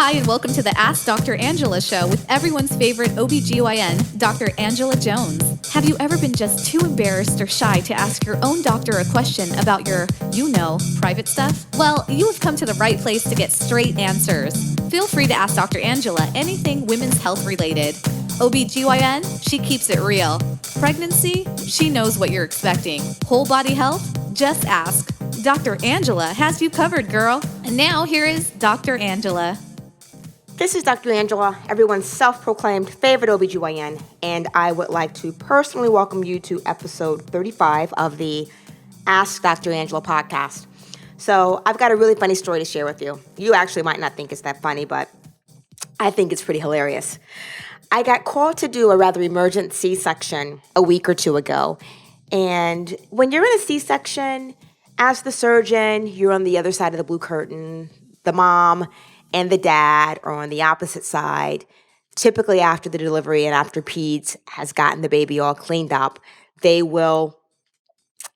Hi, and welcome to the Ask Dr. Angela show with everyone's favorite OBGYN, Dr. Angela Jones. Have you ever been just too embarrassed or shy to ask your own doctor a question about your, private stuff? Well, you have come to the right place to get straight answers. Feel free to ask Dr. Angela anything women's health related. OBGYN, she keeps it real. Pregnancy, she knows what you're expecting. Whole body health, just ask. Dr. Angela has you covered, girl. And now here is Dr. Angela. This is Dr. Angela, everyone's self-proclaimed favorite OBGYN, and I would like to personally welcome you to episode 35 of the Ask Dr. Angela podcast. So I've got a really funny story to share with you. You actually might not think it's that funny, but I think it's pretty hilarious. I got called to do a rather emergent C-section a week or two ago, and when you're in a C-section, as the surgeon, you're on the other side of the blue curtain. The mom and the dad are on the opposite side. Typically after the delivery and after peds has gotten the baby all cleaned up, they will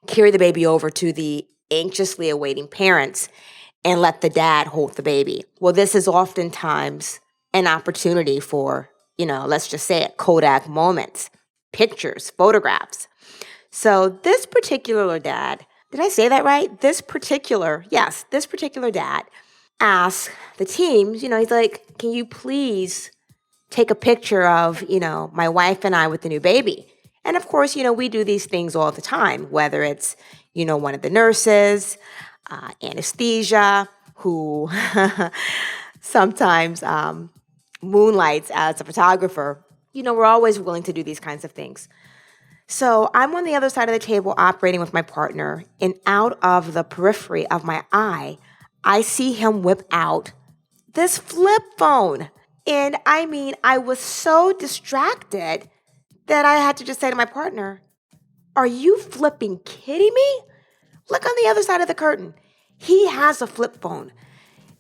carry the baby over to the anxiously awaiting parents and let the dad hold the baby. Well, this is oftentimes an opportunity for, let's just say it, Kodak moments, pictures, photographs. So this particular dad, did I say that right? This particular dad asked the team, he's like, can you please take a picture of, my wife and I with the new baby? And of course, we do these things all the time, whether it's, one of the nurses, anesthesia, who sometimes moonlights as a photographer. We're always willing to do these kinds of things. So I'm on the other side of the table operating with my partner, and out of the periphery of my eye, I see him whip out this flip phone. And I was so distracted that I had to just say to my partner, are you flipping kidding me? Look on the other side of the curtain. He has a flip phone.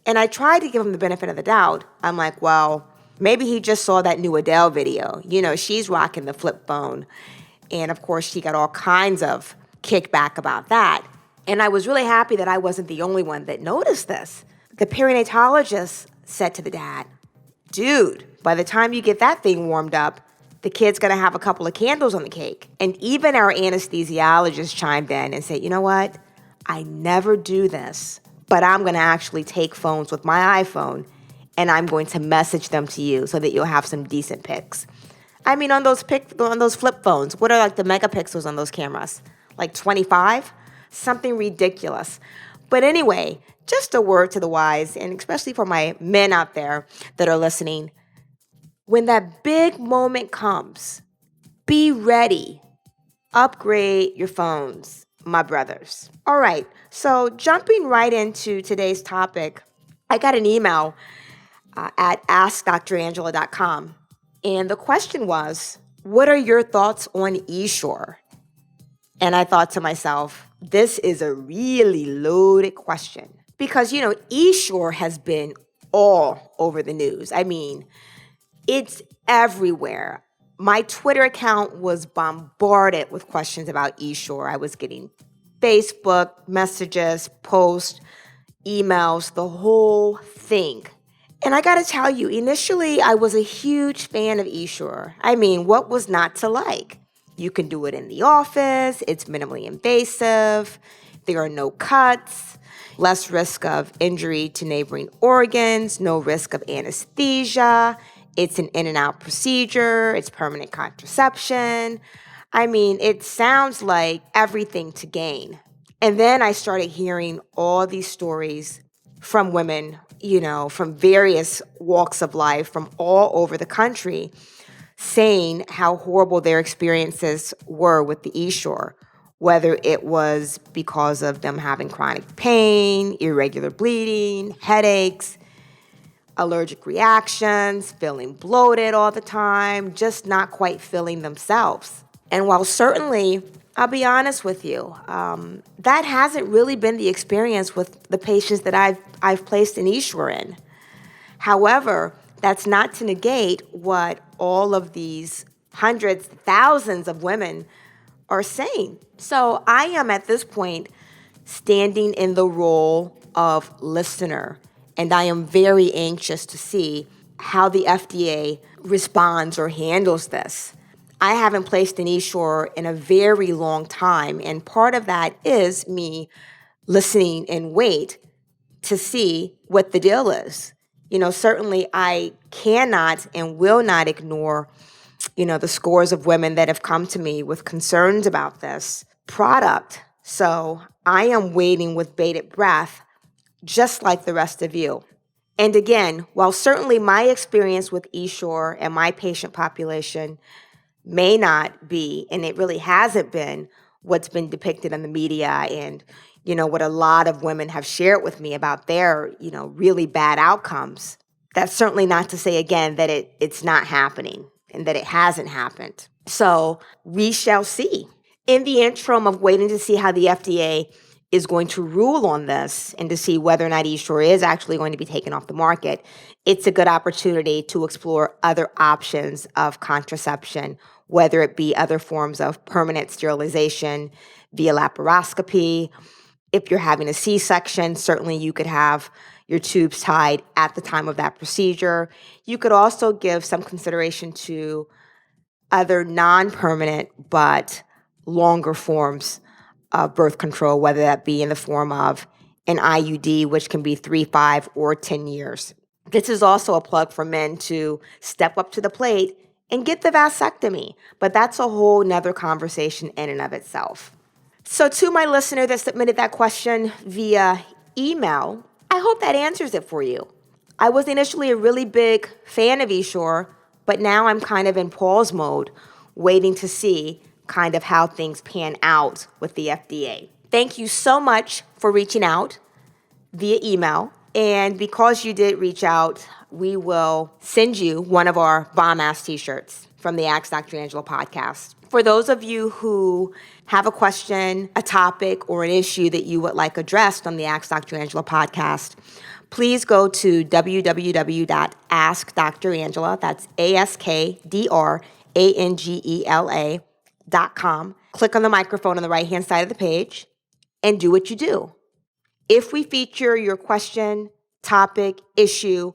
And I tried to give him the benefit of the doubt. I'm like, well, maybe he just saw that new Adele video. She's rocking the flip phone. And of course, she got all kinds of kickback about that. And I was really happy that I wasn't the only one that noticed this. The perinatologist said to the dad, dude, by the time you get that thing warmed up, the kid's going to have a couple of candles on the cake. And even our anesthesiologist chimed in and said, you know what? I never do this, but I'm going to actually take phones with my iPhone and I'm going to message them to you so that you'll have some decent pics. On those flip phones, what are like the megapixels on those cameras? Like 25? Something ridiculous. But anyway, just a word to the wise, and especially for my men out there that are listening, when that big moment comes, be ready. Upgrade your phones, my brothers. All right, so jumping right into today's topic, I got an email at askdrangela.com, and the question was, what are your thoughts on Essure? And I thought to myself, this is a really loaded question because, Essure has been all over the news. It's everywhere. My Twitter account was bombarded with questions about Essure. I was getting Facebook messages, posts, emails, the whole thing. And I got to tell you, initially, I was a huge fan of Essure. What was not to like? You can do it in the office. It's minimally invasive. There are no cuts, less risk of injury to neighboring organs, no risk of anesthesia. It's an in and out procedure. It's permanent contraception. It sounds like everything to gain. And then I started hearing all these stories from women, from various walks of life, from all over the country, saying how horrible their experiences were with the Essure, whether it was because of them having chronic pain, irregular bleeding, headaches, allergic reactions, feeling bloated all the time, just not quite feeling themselves. And while certainly, I'll be honest with you, that hasn't really been the experience with the patients that I've placed an Essure in. However, that's not to negate what all of these hundreds, thousands of women are saying. So I am at this point standing in the role of listener And I am very anxious to see how the FDA responds or handles this. I haven't placed an Essure in a very long time, and part of that is me listening and wait to see what the deal is. Certainly I cannot and will not ignore, the scores of women that have come to me with concerns about this product. So I am waiting with bated breath, just like the rest of you. And again, while certainly my experience with Essure and my patient population may not be, and it really hasn't been, what's been depicted in the media and, what a lot of women have shared with me about their, really bad outcomes. That's certainly not to say, again, that it's not happening and that it hasn't happened. So we shall see. In the interim of waiting to see how the FDA is going to rule on this and to see whether or not Essure is actually going to be taken off the market, it's a good opportunity to explore other options of contraception, whether it be other forms of permanent sterilization via laparoscopy. If you're having a C-section, certainly you could have your tubes tied at the time of that procedure. You could also give some consideration to other non-permanent but longer forms of birth control, whether that be in the form of an IUD, which can be 3, 5, or 10 years. This is also a plug for men to step up to the plate and get the vasectomy, but that's a whole nother conversation in and of itself. So to my listener that submitted that question via email, I hope that answers it for you. I was initially a really big fan of Essure, but now I'm kind of in pause mode, waiting to see kind of how things pan out with the FDA. Thank you so much for reaching out via email. And because you did reach out, we will send you one of our bomb-ass t-shirts from the Ask Dr. Angela podcast. For those of you who have a question, a topic, or an issue that you would like addressed on the Ask Dr. Angela podcast, please go to www.askdrangela, that's AskDrangela.com. Click on the microphone on the right-hand side of the page and do what you do. If we feature your question, topic, issue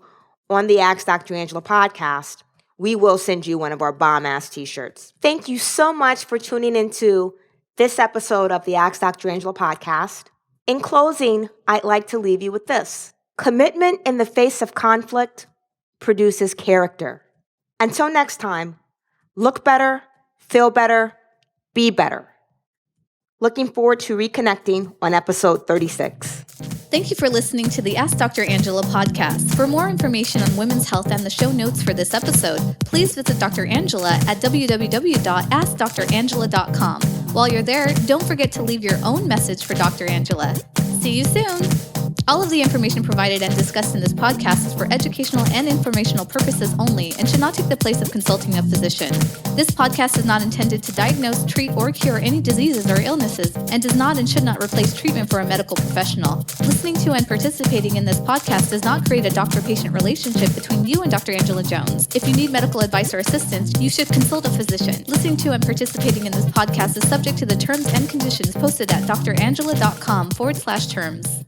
on the Ask Dr. Angela podcast, we will send you one of our bomb-ass t-shirts. Thank you so much for tuning into this episode of the Ask Dr. Angela podcast. In closing, I'd like to leave you with this. Commitment in the face of conflict produces character. Until next time, look better, feel better, be better. Looking forward to reconnecting on episode 36. Thank you for listening to the Ask Dr. Angela podcast. For more information on women's health and the show notes for this episode, please visit Dr. Angela at www.askdrangela.com. While you're there, don't forget to leave your own message for Dr. Angela. See you soon! All of the information provided and discussed in this podcast is for educational and informational purposes only and should not take the place of consulting a physician. This podcast is not intended to diagnose, treat, or cure any diseases or illnesses and does not and should not replace treatment for a medical professional. Listening to and participating in this podcast does not create a doctor-patient relationship between you and Dr. Angela Jones. If you need medical advice or assistance, you should consult a physician. Listening to and participating in this podcast is subject to the terms and conditions posted at drangela.com/terms.